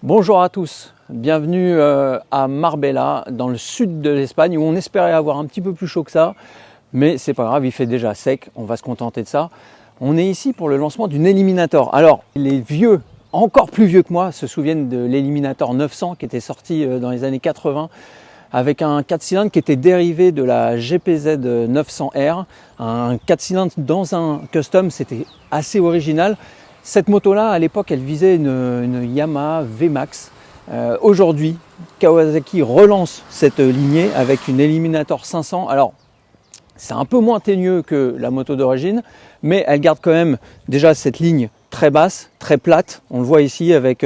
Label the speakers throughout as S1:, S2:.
S1: Bonjour à tous, bienvenue à Marbella, dans le sud de l'Espagne, où on espérait avoir un petit peu plus chaud que ça, mais c'est pas grave, il fait déjà sec, on va se contenter de ça. On est ici pour le lancement d'une Eliminator. Alors, les vieux, encore plus vieux que moi, se souviennent de l'Eliminator 900 qui était sorti dans les années 80, avec un 4 cylindres qui était dérivé de la GPZ 900R, un 4 cylindres dans un custom, c'était assez original. Cette moto-là, à l'époque, elle visait une Yamaha VMAX. Aujourd'hui, Kawasaki relance cette lignée avec une Eliminator 500. Alors, c'est un peu moins teigneux que la moto d'origine, mais elle garde quand même déjà cette ligne très basse, très plate. On le voit ici avec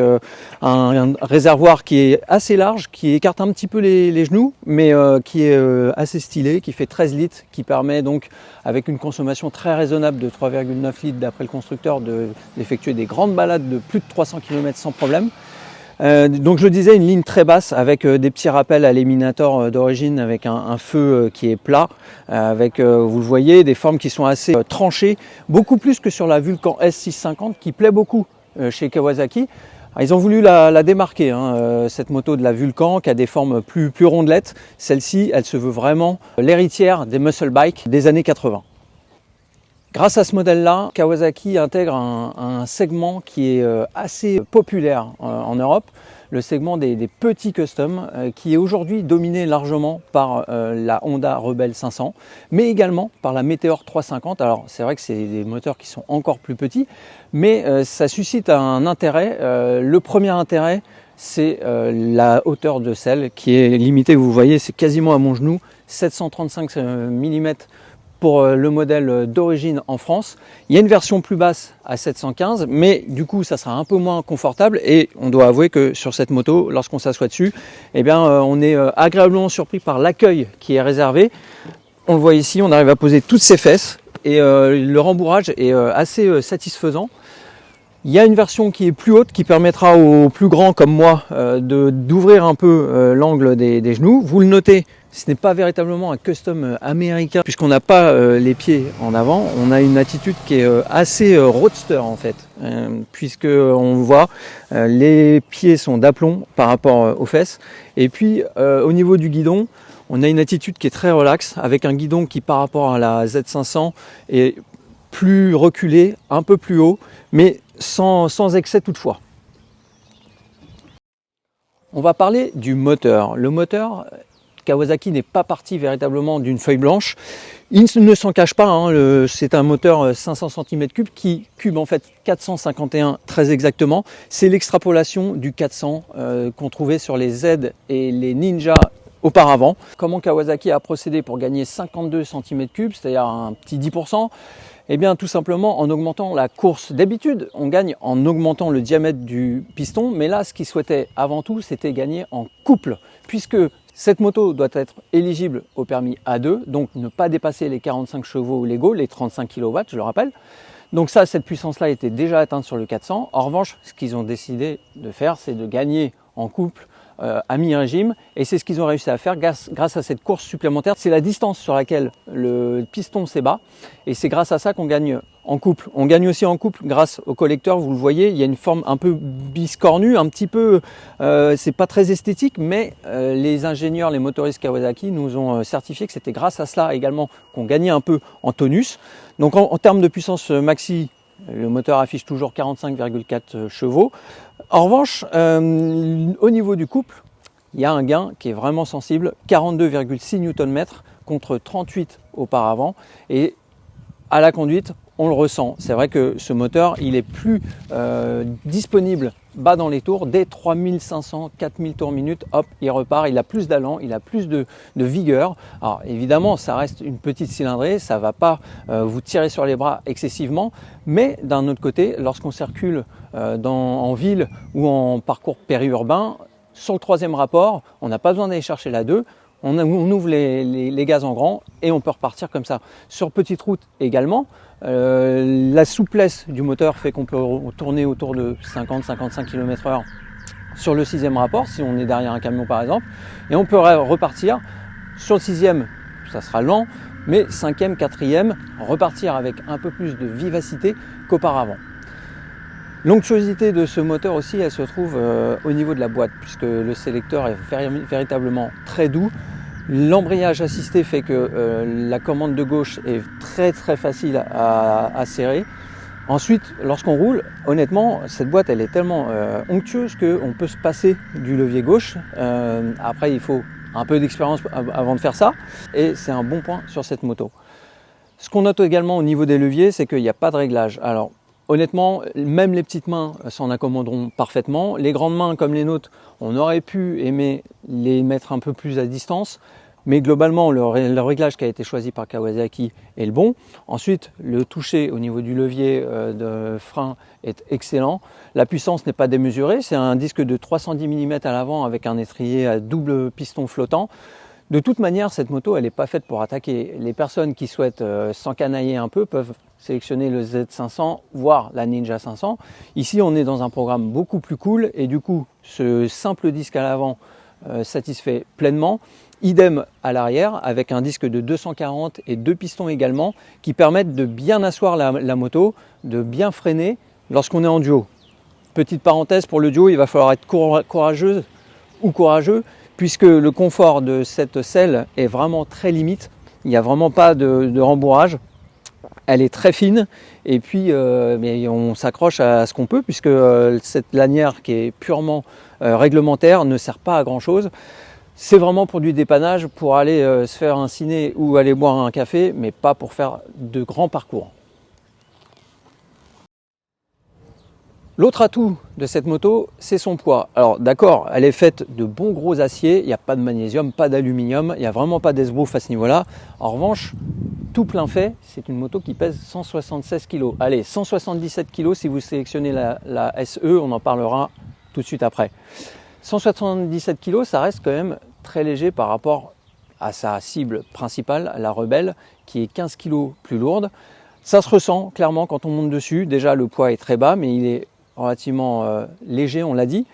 S1: un réservoir qui est assez large, qui écarte un petit peu les genoux, mais qui est assez stylé, qui fait 13 litres, qui permet donc, avec une consommation très raisonnable de 3,9 litres d'après le constructeur, d'effectuer des grandes balades de plus de 300 km sans problème. Donc je disais, une ligne très basse avec des petits rappels à l'Eliminator d'origine, avec un feu qui est plat, avec, vous le voyez, des formes qui sont assez tranchées, beaucoup plus que sur la Vulcan S650 qui plaît beaucoup chez Kawasaki. Ils ont voulu la démarquer, cette moto de la Vulcan qui a des formes plus rondelettes. Celle-ci, elle se veut vraiment l'héritière des muscle bikes des années 80. Grâce à ce modèle-là, Kawasaki intègre un segment qui est assez populaire en Europe, le segment des petits customs, qui est aujourd'hui dominé largement par la Honda Rebel 500, mais également par la Meteor 350. Alors c'est vrai que c'est des moteurs qui sont encore plus petits, mais ça suscite un intérêt. Le premier intérêt, c'est la hauteur de selle qui est limitée, vous voyez, c'est quasiment à mon genou, 735 mm pour le modèle d'origine en France. Il y a une version plus basse à 715, mais du coup ça sera un peu moins confortable, et on doit avouer que sur cette moto, lorsqu'on s'assoit dessus, eh bien, on est agréablement surpris par l'accueil qui est réservé. On le voit ici, on arrive à poser toutes ses fesses, et le rembourrage est assez satisfaisant. Il y a une version qui est plus haute, qui permettra aux plus grands comme moi d'ouvrir un peu l'angle des genoux. Vous le notez, ce n'est pas véritablement un custom américain, puisqu'on n'a pas les pieds en avant. On a une attitude qui est assez roadster en fait, puisque on voit les pieds sont d'aplomb par rapport aux fesses. Et puis au niveau du guidon, on a une attitude qui est très relaxe, avec un guidon qui par rapport à la Z500 est plus reculé, un peu plus haut, mais sans excès toutefois. On va parler du moteur. Le moteur, Kawasaki n'est pas parti véritablement d'une feuille blanche. Il ne s'en cache pas, c'est un moteur 500 cm3 qui cube en fait 451 très exactement. C'est l'extrapolation du 400 qu'on trouvait sur les Z et les Ninja auparavant. Comment Kawasaki a procédé pour gagner 52 cm3, c'est-à-dire un petit 10%? Eh bien tout simplement en augmentant la course. D'habitude on gagne en augmentant le diamètre du piston, mais là ce qu'ils souhaitaient avant tout c'était gagner en couple, puisque cette moto doit être éligible au permis A2, donc ne pas dépasser les 45 chevaux légaux, les 35 kW je le rappelle. Donc ça, cette puissance-là était déjà atteinte sur le 400. En revanche, ce qu'ils ont décidé de faire, c'est de gagner en couple à mi-régime, et c'est ce qu'ils ont réussi à faire grâce à cette course supplémentaire. C'est la distance sur laquelle le piston s'ébat, et c'est grâce à ça qu'on gagne en couple. On gagne aussi en couple grâce au collecteur, vous le voyez, il y a une forme un peu biscornue, un petit peu, c'est pas très esthétique, mais les ingénieurs, les motoristes Kawasaki nous ont certifié que c'était grâce à cela également qu'on gagnait un peu en tonus. Donc en termes de puissance maxi, le moteur affiche toujours 45,4 chevaux. En revanche, au niveau du couple, il y a un gain qui est vraiment sensible, 42,6 Nm contre 38 auparavant. Et à la conduite, on le ressent. C'est vrai que ce moteur, il est plus disponible bas dans les tours. Dès 3500, 4000 tours minute, hop, il repart. Il a plus d'allant, il a plus de vigueur. Alors évidemment, ça reste une petite cylindrée, ça ne va pas vous tirer sur les bras excessivement. Mais d'un autre côté, lorsqu'on circule en ville ou en parcours périurbain, sur le troisième rapport, on n'a pas besoin d'aller chercher la 2. On ouvre les gaz en grand et on peut repartir comme ça. Sur petite route également, la souplesse du moteur fait qu'on peut tourner autour de 50-55 km/h sur le sixième rapport, si on est derrière un camion par exemple. Et on peut repartir sur le sixième, ça sera lent, mais cinquième, quatrième, repartir avec un peu plus de vivacité qu'auparavant. L'onctuosité de ce moteur aussi, elle se trouve au niveau de la boîte, puisque le sélecteur est véritablement très doux. L'embrayage assisté fait que la commande de gauche est très facile à serrer. Ensuite, lorsqu'on roule, honnêtement, cette boîte elle est tellement onctueuse qu'on peut se passer du levier gauche. Après, il faut un peu d'expérience avant de faire ça, et c'est un bon point sur cette moto. Ce qu'on note également au niveau des leviers, c'est qu'il n'y a pas de réglage. Alors, honnêtement, même les petites mains s'en accommoderont parfaitement. Les grandes mains comme les nôtres, on aurait pu aimer les mettre un peu plus à distance. Mais globalement, le réglage qui a été choisi par Kawasaki est le bon. Ensuite, le toucher au niveau du levier de frein est excellent. La puissance n'est pas démesurée. C'est un disque de 310 mm à l'avant avec un étrier à double piston flottant. De toute manière, cette moto, elle n'est pas faite pour attaquer. Les personnes qui souhaitent s'encanailler un peu peuvent sélectionner le Z500, voire la Ninja 500. Ici, on est dans un programme beaucoup plus cool et du coup, ce simple disque à l'avant satisfait pleinement. Idem à l'arrière avec un disque de 240 et deux pistons également qui permettent de bien asseoir la moto, de bien freiner lorsqu'on est en duo. Petite parenthèse pour le duo, il va falloir être courageuse ou courageux puisque le confort de cette selle est vraiment très limite. Il n'y a vraiment pas de rembourrage. Elle est très fine et puis mais on s'accroche à ce qu'on peut puisque cette lanière qui est purement réglementaire ne sert pas à grand chose. C'est vraiment pour du dépannage, pour aller se faire un ciné ou aller boire un café, mais pas pour faire de grands parcours. L'autre atout de cette moto, c'est son poids. Alors d'accord, elle est faite de bons gros aciers, il n'y a pas de magnésium, pas d'aluminium, il n'y a vraiment pas d'esbrouf à ce niveau-là. En revanche, tout plein fait, c'est une moto qui pèse 176 kg. Allez, 177 kg si vous sélectionnez la SE, on en parlera tout de suite après. 177 kg, ça reste quand même très léger par rapport à sa cible principale, la Rebelle, qui est 15 kg plus lourde. Ça se ressent clairement quand on monte dessus. Déjà, le poids est très bas, mais il est relativement léger, on l'a dit.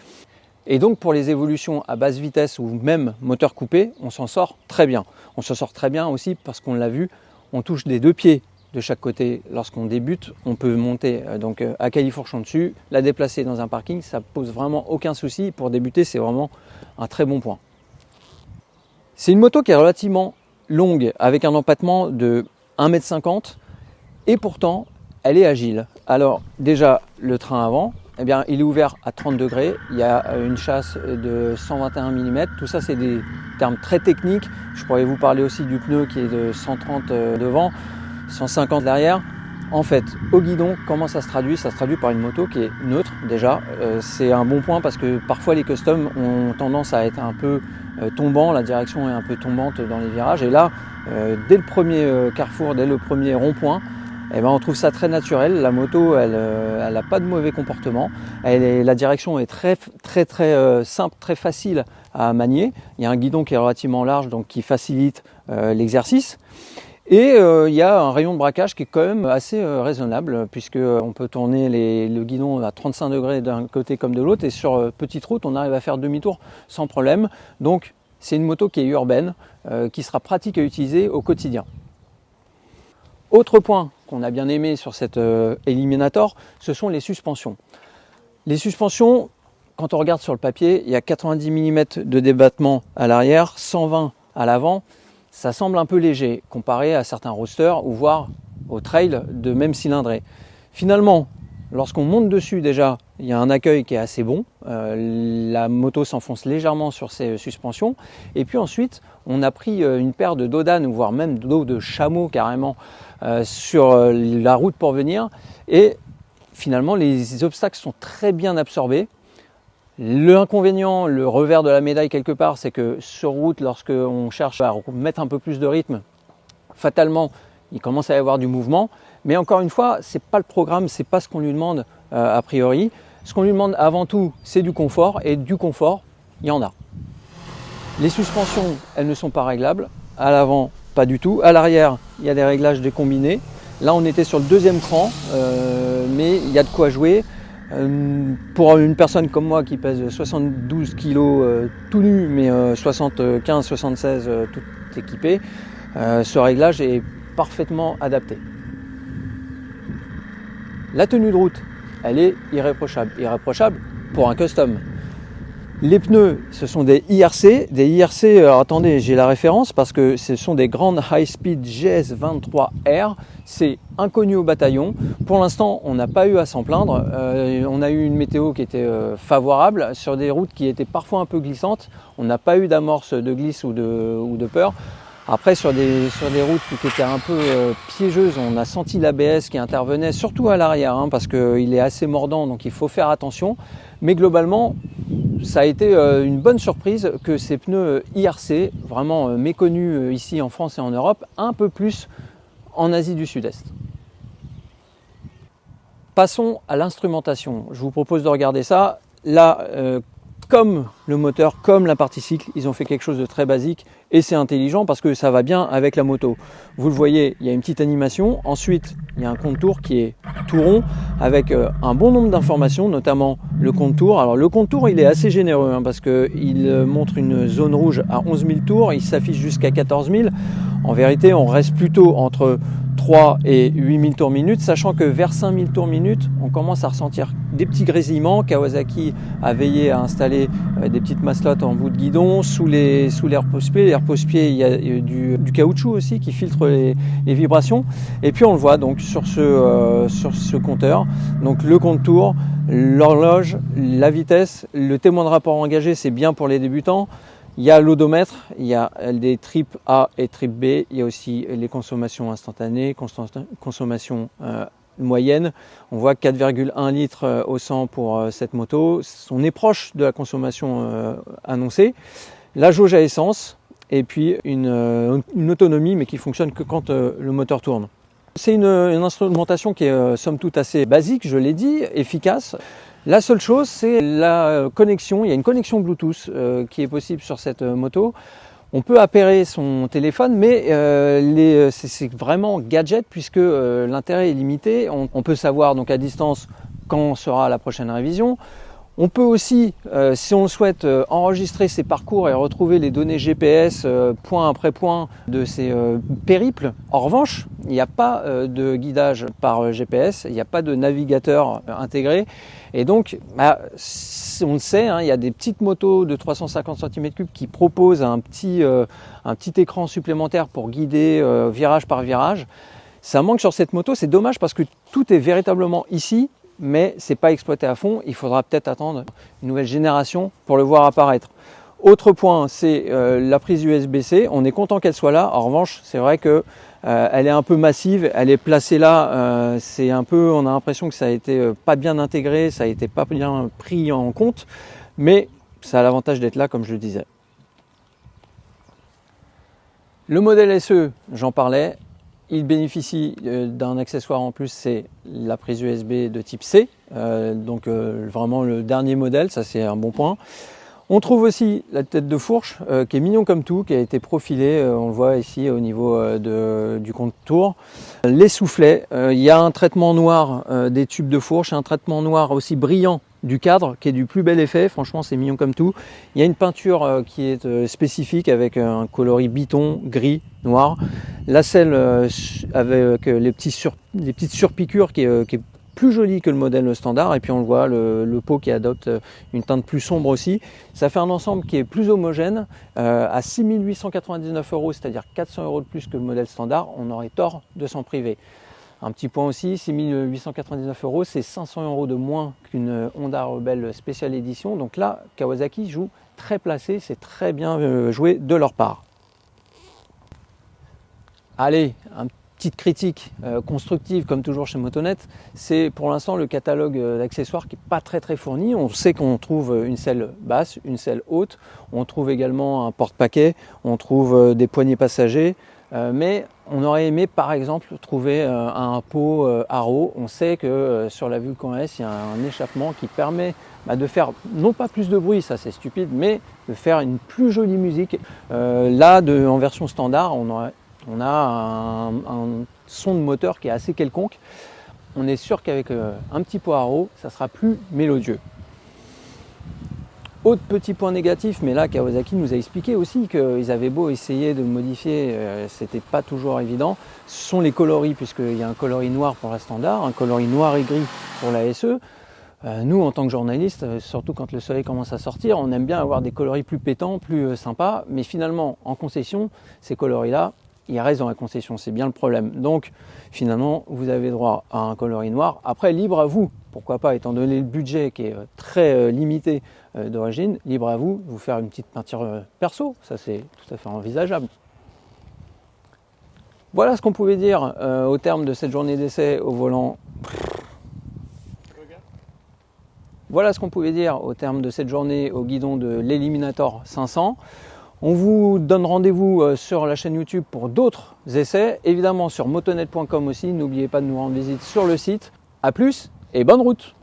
S1: Et donc, pour les évolutions à basse vitesse ou même moteur coupé, on s'en sort très bien. On s'en sort très bien aussi parce qu'on l'a vu, on touche des deux pieds de chaque côté lorsqu'on débute. On peut monter donc à califourchon dessus, la déplacer dans un parking, ça pose vraiment aucun souci. Pour débuter, c'est vraiment un très bon point. C'est une moto qui est relativement longue avec un empattement de 1,50 m et pourtant elle est agile. Alors déjà le train avant, eh bien, il est ouvert à 30 degrés, il y a une chasse de 121 mm, tout ça c'est des termes très techniques. Je pourrais vous parler aussi du pneu qui est de 130 devant, 150 derrière. En fait, au guidon, comment ça se traduit? Ça se traduit par une moto qui est neutre déjà. C'est un bon point parce que parfois les customs ont tendance à être un peu tombants, la direction est un peu tombante dans les virages. Et là, dès le premier carrefour, dès le premier rond-point, eh ben, on trouve ça très naturel. La moto, elle n'a pas de mauvais comportement. La direction est très simple, très facile à manier. Il y a un guidon qui est relativement large, donc qui facilite l'exercice. Et il y a un rayon de braquage qui est quand même assez raisonnable, puisqu'on peut tourner le guidon à 35 degrés d'un côté comme de l'autre. Et sur petite route, on arrive à faire demi-tour sans problème. Donc c'est une moto qui est urbaine, qui sera pratique à utiliser au quotidien. Autre point qu'on a bien aimé sur cette Eliminator, ce sont les suspensions. Les suspensions, quand on regarde sur le papier, il y a 90 mm de débattement à l'arrière, 120 à l'avant. Ça semble un peu léger comparé à certains roadsters ou voire au trail de même cylindrée. Finalement, lorsqu'on monte dessus déjà, il y a un accueil qui est assez bon. La moto s'enfonce légèrement sur ses suspensions. Et puis ensuite, on a pris une paire de dos d'âne, voire même dos de chameau carrément sur la route pour venir. Et finalement, les obstacles sont très bien absorbés. L'inconvénient, le revers de la médaille quelque part, c'est que sur route, lorsqu'on cherche à mettre un peu plus de rythme, fatalement, il commence à y avoir du mouvement. Mais encore une fois, c'est pas le programme, c'est pas ce qu'on lui demande a priori. Ce qu'on lui demande avant tout, c'est du confort, et du confort, il y en a. Les suspensions, elles ne sont pas réglables. À l'avant, pas du tout. À l'arrière, il y a des réglages décombinés. Là, on était sur le deuxième cran, mais il y a de quoi jouer. Pour une personne comme moi qui pèse 72 kg tout nu, mais 75-76 tout équipé, ce réglage est parfaitement adapté. La tenue de route, elle est irréprochable. Irréprochable pour un custom. Les pneus, ce sont des IRC. Des IRC, alors attendez, j'ai la référence parce que ce sont des grandes High Speed GS23R. C'est inconnu au bataillon. Pour l'instant, on n'a pas eu à s'en plaindre. On a eu une météo qui était favorable sur des routes qui étaient parfois un peu glissantes. On n'a pas eu d'amorce de glisse ou de peur. Après, sur des routes qui étaient un peu piégeuses, on a senti l'ABS qui intervenait, surtout à l'arrière, hein, parce qu'il est assez mordant, donc il faut faire attention. Mais globalement, ça a été une bonne surprise que ces pneus IRC, vraiment méconnus ici en France et en Europe, un peu plus en Asie du Sud-Est. Passons à l'instrumentation. Je vous propose de regarder ça. Là, comme le moteur, comme la partie cycle, ils ont fait quelque chose de très basique et c'est intelligent parce que ça va bien avec la moto. Vous le voyez, il y a une petite animation. Ensuite, il y a un compte tour qui est tout rond avec un bon nombre d'informations, notamment le compte tour. Alors le compte tour, il est assez généreux hein, parce qu'il montre une zone rouge à 11 000 tours, il s'affiche jusqu'à 14 000. En vérité, on reste plutôt entre 3 et 8 000 tours minute, sachant que vers 5 000 tours minute, on commence à ressentir des petits grésillements. Kawasaki a veillé à installer des petites masselottes en bout de guidon, sous les repose-pieds. Les repose-pieds, il y a du caoutchouc aussi qui filtre les vibrations. Et puis on le voit donc sur ce compteur. Donc le compte tour, l'horloge, la vitesse, le témoin de rapport engagé, c'est bien pour les débutants. Il y a l'odomètre, il y a des tripes A et tripes B, il y a aussi les consommations instantanées, consommation moyenne. On voit 4,1 litres au 100 pour cette moto. On est proche de la consommation annoncée. La jauge à essence et puis une autonomie mais qui fonctionne que quand le moteur tourne. C'est une instrumentation qui est somme toute assez basique, je l'ai dit, efficace. La seule chose, c'est la connexion. Il y a une connexion Bluetooth qui est possible sur cette moto. On peut appairer son téléphone, mais c'est vraiment gadget puisque l'intérêt est limité. On peut savoir donc à distance quand sera la prochaine révision. On peut aussi, si on le souhaite, enregistrer ses parcours et retrouver les données GPS point après point de ses périples. En revanche, il n'y a pas de guidage par GPS, il n'y a pas de navigateur intégré. Et donc, on le sait, hein, il y a des petites motos de 350 cm3 qui proposent un petit écran supplémentaire pour guider virage par virage. Ça manque sur cette moto, c'est dommage parce que tout est véritablement ici, mais ce n'est pas exploité à fond. Il faudra peut-être attendre une nouvelle génération pour le voir apparaître. Autre point, c'est la prise USB-C. On est content qu'elle soit là. En revanche, c'est vrai que elle est un peu massive, elle est placée là. On a l'impression que ça a été pas bien intégré, ça a été pas bien pris en compte, mais ça a l'avantage d'être là, comme je le disais. Le modèle SE, j'en parlais. Il bénéficie d'un accessoire en plus, c'est la prise USB de type C, donc vraiment le dernier modèle, ça c'est un bon point. On trouve aussi la tête de fourche qui est mignon comme tout, qui a été profilée, on le voit ici au niveau du contour. Les soufflets, il y a un traitement noir des tubes de fourche, un traitement noir aussi brillant du cadre qui est du plus bel effet, franchement c'est mignon comme tout. Il y a une peinture qui est spécifique avec un coloris biton, gris, noir. La selle avec les petites surpiqûres qui est plus joli que le modèle standard, et puis on le voit, le pot qui adopte une teinte plus sombre aussi. Ça fait un ensemble qui est plus homogène, à 6 899 €, c'est-à-dire 400 € de plus que le modèle standard. On aurait tort de s'en priver. Un petit point aussi, 6 899 €, c'est 500 € de moins qu'une Honda Rebel Special Edition. Donc là, Kawasaki joue très placé, c'est très bien joué de leur part. Allez, petite critique constructive comme toujours chez Motonet, c'est pour l'instant le catalogue d'accessoires qui n'est pas très fourni. On sait qu'on trouve une selle basse, une selle haute, on trouve également un porte-paquet, on trouve des poignées passagers, mais on aurait aimé par exemple trouver un pot Haro. On sait que sur la Vulcan S, il y a un échappement qui permet de faire non pas plus de bruit, ça c'est stupide, mais de faire une plus jolie musique. Là, en version standard, on a un son de moteur qui est assez quelconque. On est sûr qu'avec un petit pot Haro, ça sera plus mélodieux. Autre petit point négatif, mais là Kawasaki nous a expliqué aussi qu'ils avaient beau essayer de le modifier, c'était pas toujours évident. Ce sont les coloris, puisqu'il y a un coloris noir pour la standard, un coloris noir et gris pour la SE. Nous, en tant que journalistes, surtout quand le soleil commence à sortir, on aime bien avoir des coloris plus pétants, plus sympas, mais finalement, en concession, ces coloris-là, ils restent dans la concession, c'est bien le problème. Donc, finalement, vous avez droit à un coloris noir. Après, libre à vous, pourquoi pas, étant donné le budget qui est très limité d'origine, libre à vous de vous faire une petite peinture perso, ça c'est tout à fait envisageable. Voilà ce qu'on pouvait dire au terme de cette journée d'essai au volant. Voilà ce qu'on pouvait dire au terme de cette journée au guidon de l'Eliminator 500. On vous donne rendez-vous sur la chaîne YouTube pour d'autres essais, évidemment sur motonet.com aussi. N'oubliez pas de nous rendre visite sur le site. A plus et bonne route!